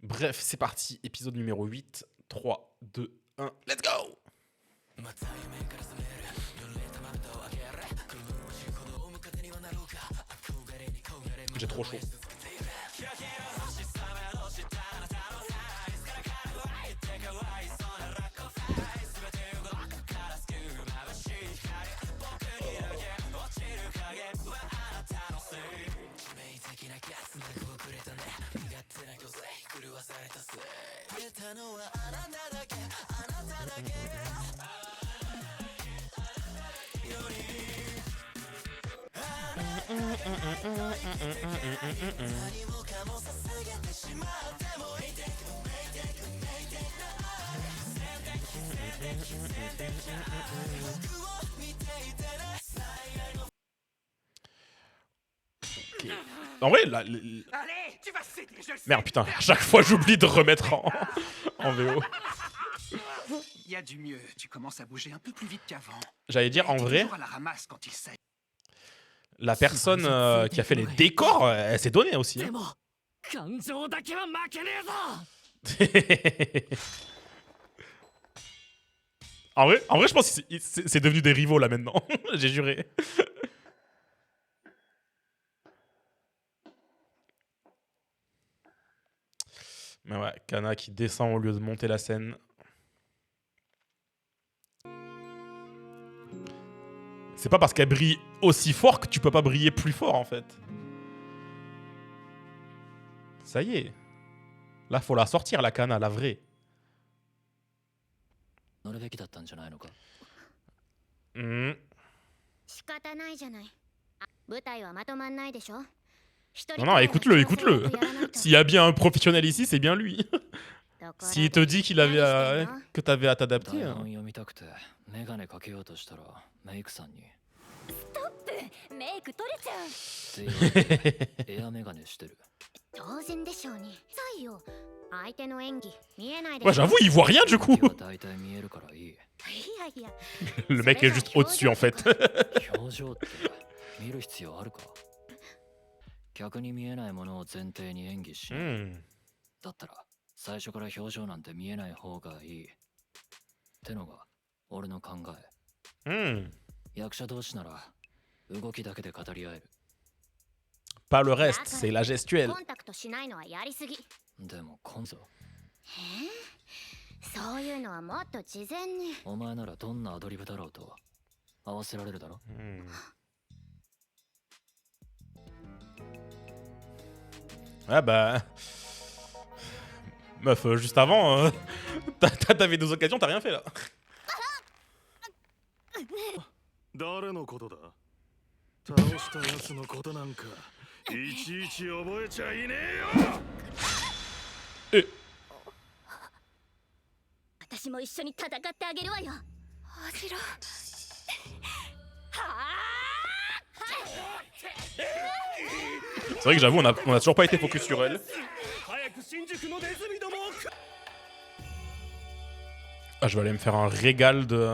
Bref, c'est parti. Épisode numéro 8. 3, 2, 1. Let's go! J'ai trop chaud. Okay. En vrai, là... Merde, putain, à chaque fois j'oublie de remettre en VO. Il y a du mieux, tu commences à bouger un peu plus vite qu'avant. J'allais dire, en vrai, À la ramasse quand il s'agit. la personne qui a fait les décors, elle s'est donnée aussi. Hein. En vrai, je pense que c'est devenu des rivaux là maintenant. J'ai juré. Mais ouais, Kana qui descend au lieu de monter la scène. C'est pas parce qu'elle brille aussi fort que tu peux pas briller plus fort en fait. Ça y est. Là, faut la sortir, la Kana, la vraie. Non, non, écoute-le, écoute-le. S'il y a bien un professionnel ici, c'est bien lui. S'il te dit qu'il avait que t'avais à t'adapter. Hein. Ouais, j'avoue, il voit rien du coup. Le mec est juste au-dessus en fait. Pas le reste, c'est la gestuelle. Ouais bah... Meuf, juste avant, t'avais 2 occasions, t'as rien fait là. C'est vrai que j'avoue, on a toujours pas été focus sur elle. Ah, je vais aller me faire un régal de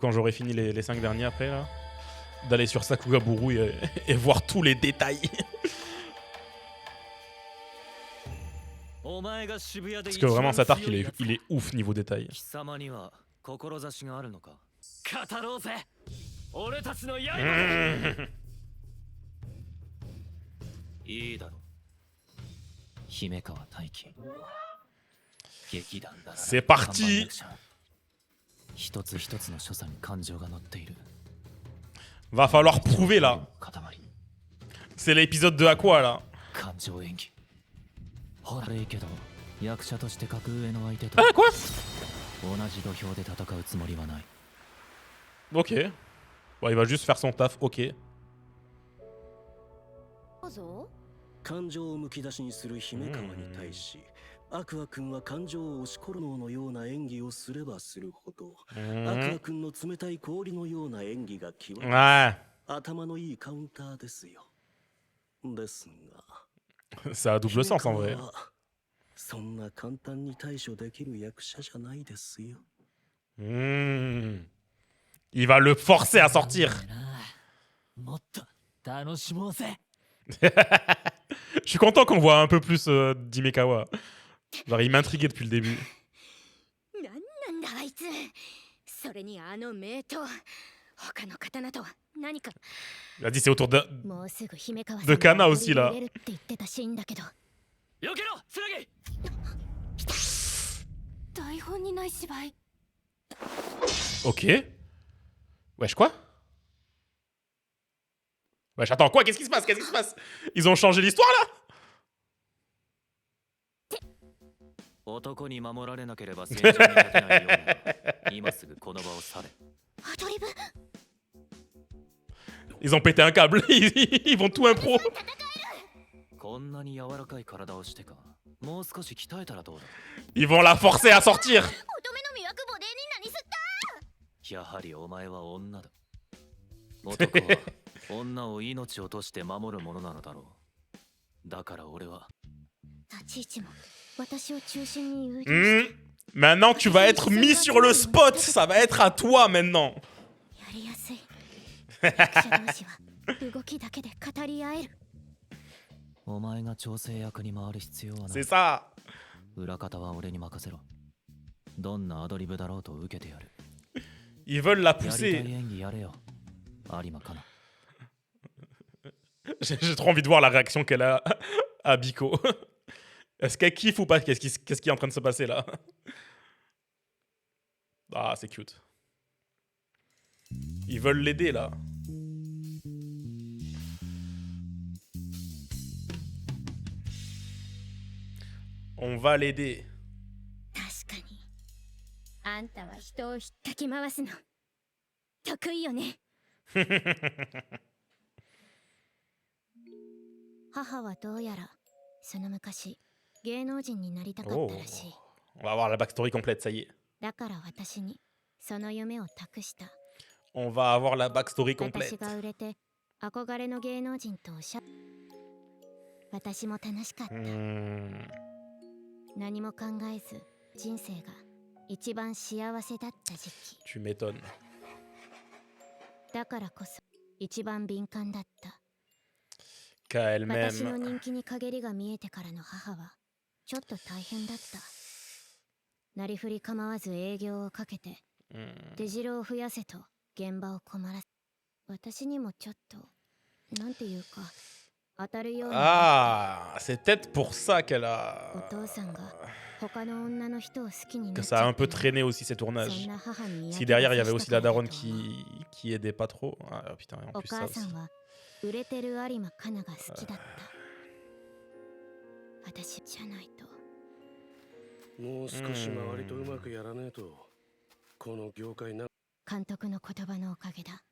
quand j'aurai fini les 5 derniers après là. D'aller sur Sakugaburu et voir tous les détails. Parce que vraiment cet arc il est ouf niveau détail. C'est parti. Va falloir prouver là. C'est l'épisode de Aqua là. Ah quoi? Ok. Bon, il va juste faire son taf, ok. アクア君は感情を押し殺すのような演技をすればするほど、アクア君の冷たい氷のような演技が際立つ頭のいいカウンターですよ。ですが、ça a double sens en vrai. そんな簡単に対処できる役者じゃないですよ。Il va le forcer à sortir. Je suis content qu'on voit un peu plus d'Himekawa. Genre, il m'intriguait depuis le début. なんだあいつ。それにあの名刀。他の刀とは何か。 Il a dit c'est autour de もうすぐ姫川さん de Kana aussi là. 入れるって言ってたシーンだけど。避けろつなぎ。台本にない芝居。 Ok. Wesh, quoi? Wesh, attends, quoi? Qu'est-ce qui se passe? Qu'est-ce qui se passe? Ils ont changé l'histoire là? 男に守られなければ戦場に立てないような今すぐこの場を去れ。アドリブ。 Ils ont pété un câble. Ils vont tout impro. こんなに柔らかい体をしてか。もう少し鍛えたらどうだ。 Ils vont la forcer à sortir. 乙女の魅惑ボディに何すった。やはりお前は女だ。男は女を命をとして守るものなのだろう。だから俺は。立ち位置も私を中心に誘導 Maintenant, tu vas être mis sur le spot. Ça va être à toi maintenant. やりやすい。役者同士は動きだけで語り合える。お前が調整役に回る必要はない。 C'est ça. 裏方は俺に任せろ。どんなアドリブだろうと受けてやる。 Ils veulent la やりた pousser. い演技やれよ。有馬かな。 J'ai trop envie de voir la réaction qu'elle a à Biko. Est-ce qu'elle kiffe ou pas? Qu'est-ce qui est en train de se passer là? Ah, c'est cute. Ils veulent l'aider là. On va l'aider. 確かに。あんたは人をひったき回すの得意よね。母はどうやらその昔芸能人になりたかったらしい。 On va avoir la backstory complète, ça y est. だから私にその夢を託した。 On va avoir la backstory 私 complète. が売れて憧れの芸能人と私も楽しかった。何も考えず人生が一番幸せだった時期。 Tu m'étonnes. だからこそ一番敏感だった。 Qu'elle 私の m'aime. 人気に陰りが見えてからの母はちょっと大変だった。なりふり構わず営業をかけて出城を増やせと現場を困らせ、私にもちょっとなんていうか当たるように。 Ah, c'est peut-être pour ça qu'elle a... お父さんが他の女の人を好きにな Que っち ça a ゃ un った peu traîné aussi ces そ tournages. んな母に Si derrière il y avait aussi la daronne qui aidait pas trop. Ah putain, en お plus ça 母さ aussi. んは売れてる有馬かなが好きだった。私じゃないと。もう少し周りとうまくやらねえとこの業界な。監督の言葉のおかげだ。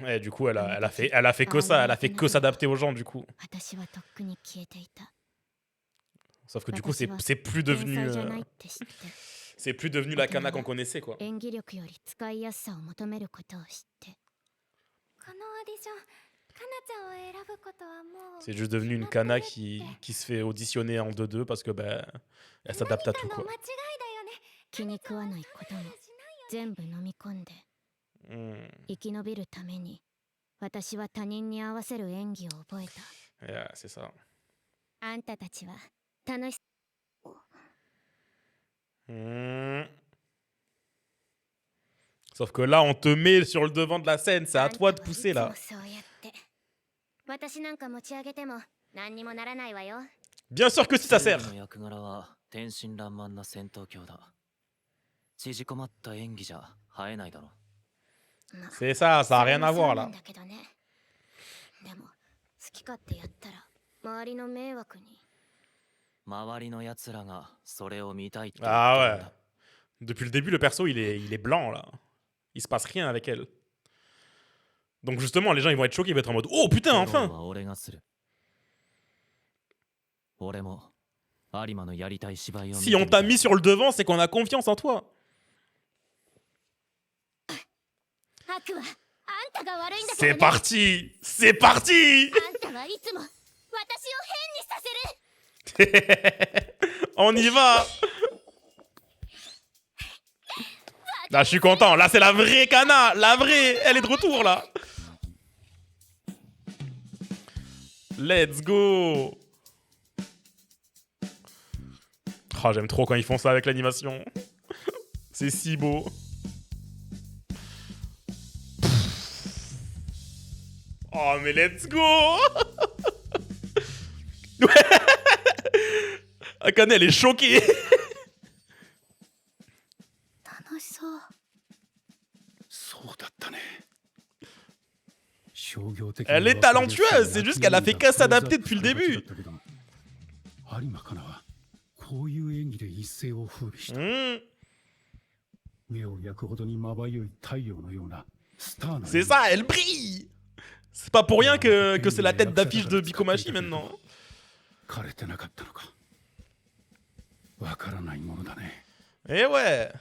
Ouais, du coup, elle a fait que ça. Elle a fait que s'adapter aux gens, du coup. 私はとっくに消えていた。 Sauf que du coup, c'est plus devenu... 天才じゃないって知って、 c'est plus devenu la Kana qu'on connaissait, quoi. 演技力より使いやすさを求めることを知って。このオーディション、かなちゃんを選ぶことはもう。 C'est juste devenu une Kana qui se fait auditionner en 2-2 parce que, ben, elle s'adapte à tout, quoi. 気に食わないことも全部飲み込んで、生き延びるために私は他人に合わせる演技を覚えた。 Yeah, c'est ça. あんたたちは楽し。 Sauf que là, on te met sur le devant de la scène. C'est à toi de pousser, là. そうやって私なんか持ち上げても何にもならないわよ。 Bien sûr que si ça sert. の役柄は天真爛漫な戦闘狂だ。縮こまった演技じゃ映えないだろ。 C'est ça, ça a rien à voir, là. だけどね。でも好き勝手やったら周りの迷惑に。周りの奴らがそれを見たいって。 Ah ouais. Depuis le début, le perso, il est blanc, là. Il se passe rien avec elle. Donc justement, les gens, ils vont être choqués, ils vont être en mode « Oh, putain, enfin !» Si on t'a mis sur le devant, c'est qu'on a confiance en toi. C'est parti. C'est parti. On y va. Là, je suis content. Là, c'est la vraie Kana. La vraie. Elle est de retour, là. Let's go. Oh, j'aime trop quand ils font ça avec l'animation. C'est si beau. Oh, mais let's go. Ouais. Akane, elle est choquée. Elle est talentueuse, c'est juste qu'elle a fait qu'à s'adapter depuis le début. C'est ça, elle brille. C'est pas pour rien que c'est la tête d'affiche de Bikomachi maintenant. Eh ouais.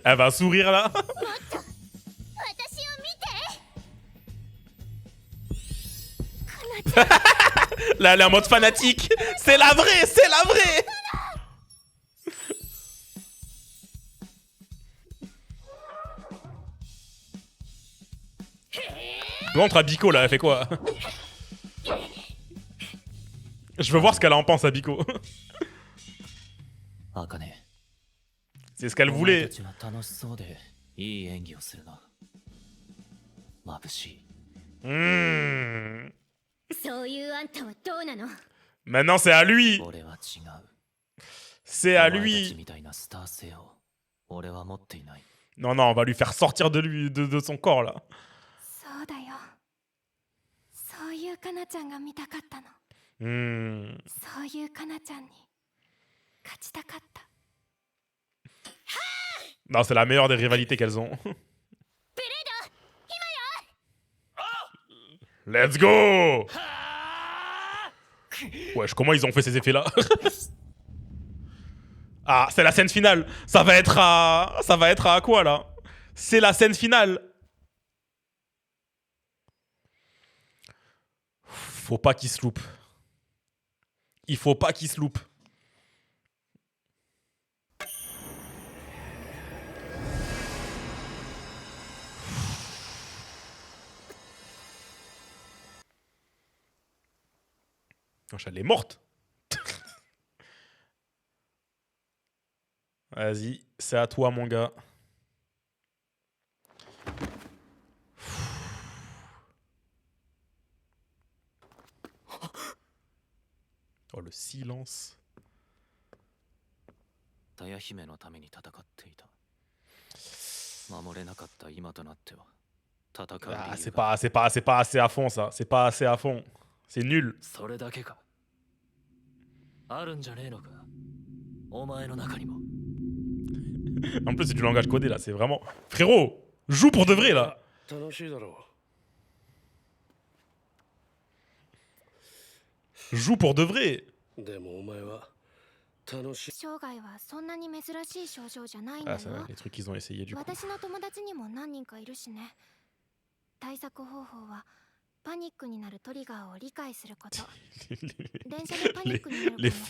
Elle va sourire là. Là, elle est en mode fanatique. C'est la vraie, c'est la vraie. L'entre à Biko là, elle fait quoi? Je veux voir ce qu'elle en pense à Biko. C'est ce qu'elle voulait. Maintenant c'est à lui. C'est à lui. Non, non, on va lui faire sortir de lui, de son corps là. Non, c'est la meilleure des rivalités qu'elles ont. Let's go. Wesh, comment ils ont fait ces effets-là? Ah, c'est la scène finale. Ça va être à quoi, là? C'est la scène finale. Faut pas qu'il se loupe. Il faut pas qu'il se loupe. Elle est morte. Vas-y, c'est à toi, mon gars. Oh, le silence. Ah, c'est pas assez à fond, ça. C'est pas assez à fond. C'est nul. En plus, c'est du langage codé, là. C'est vraiment... Frérot, joue pour de vrai, là. Joue pour de vrai. Ah, c'est les trucs qu'ils ont essayé, du coup.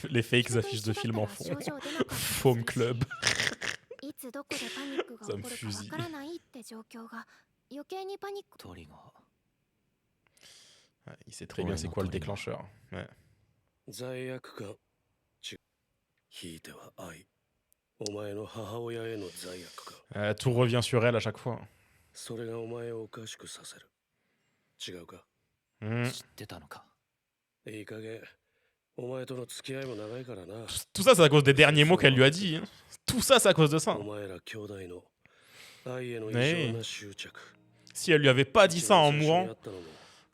Les fakes affiches de films en fond. Foam Club. Ça me fusille. Il sait très bien c'est quoi le déclencheur. Ouais. Tout revient sur elle à chaque fois. Tout ça, c'est à cause des derniers mots qu'elle lui a dit. Hein. Tout ça, c'est à cause de ça. Mais si elle lui avait pas dit ça en mourant,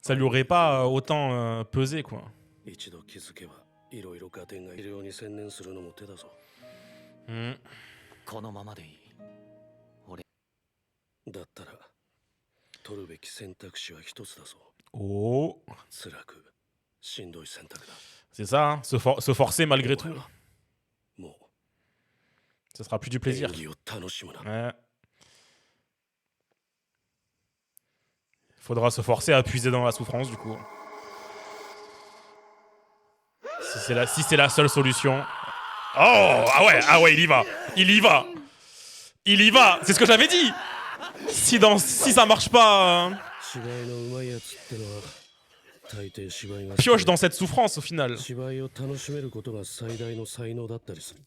ça lui aurait pas autant pesé, quoi. Oh. C'est ça, hein, se forcer malgré tout. Ce sera plus du plaisir. Ouais. Faudra se forcer à puiser dans la souffrance, du coup. Si c'est la seule solution. Oh, ah ouais, il y va. Il y va. C'est ce que j'avais dit. Si ça marche pas, 芝居のうまいやつってのは大抵芝居が Pioche dans cette souffrance au final. 芝居を楽しめることが最大の才能だったりする。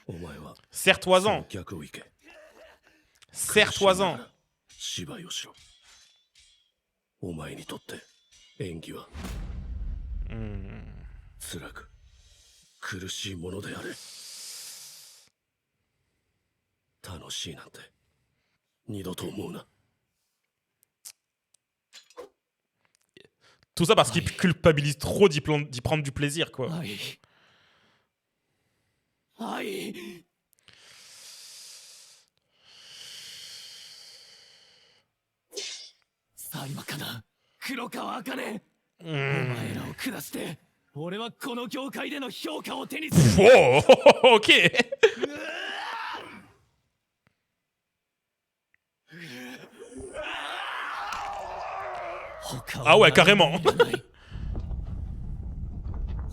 お前は Serre-toi-en. 逆を行け。 Serre-toi-en. 芝居をしろ。お前にとって演技は辛く苦しいものであれ。楽しいなんて二度と思うな。 Tout ça parce qu'il culpabilise trop d'y prendre du plaisir, quoi. はい。はい。さあ今かな、黒川茜。お前らを下して、俺はこの業界での評価を手にする。 Wow, ok. Ah ouais, carrément.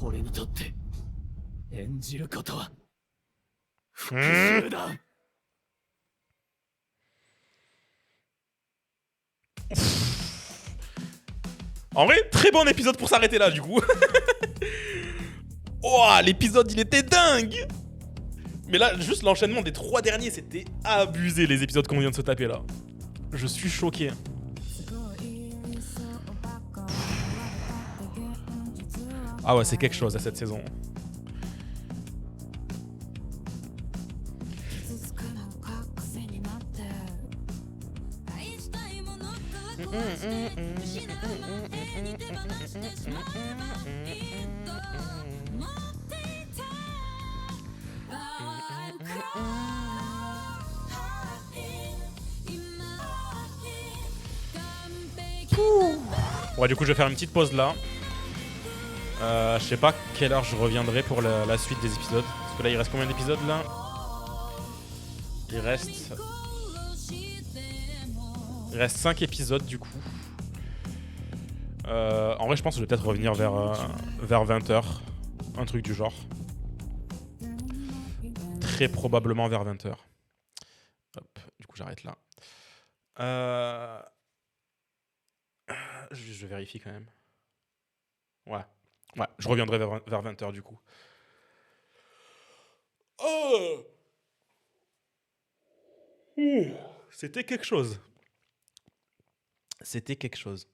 俺にとって演じることは復讐だ。 En vrai, très bon épisode pour s'arrêter là, du coup. Oh, l'épisode, il était dingue. Mais là, juste l'enchaînement des 3 derniers, c'était abusé, les épisodes qu'on vient de se taper là. Je suis choqué. Ah ouais, c'est quelque chose à cette saison. Ouais, du coup, je vais faire une petite pause là. Je sais pas quelle heure je reviendrai pour la suite des épisodes. Parce que là, il reste combien d'épisodes là? Il reste 5 épisodes du coup. En vrai, je pense que je vais peut-être revenir vers 20h. Un truc du genre. Très probablement vers 20h. Hop, du coup, j'arrête là. Je vérifie quand même. Ouais, je reviendrai vers 20h du coup. Oh, c'était quelque chose. C'était quelque chose.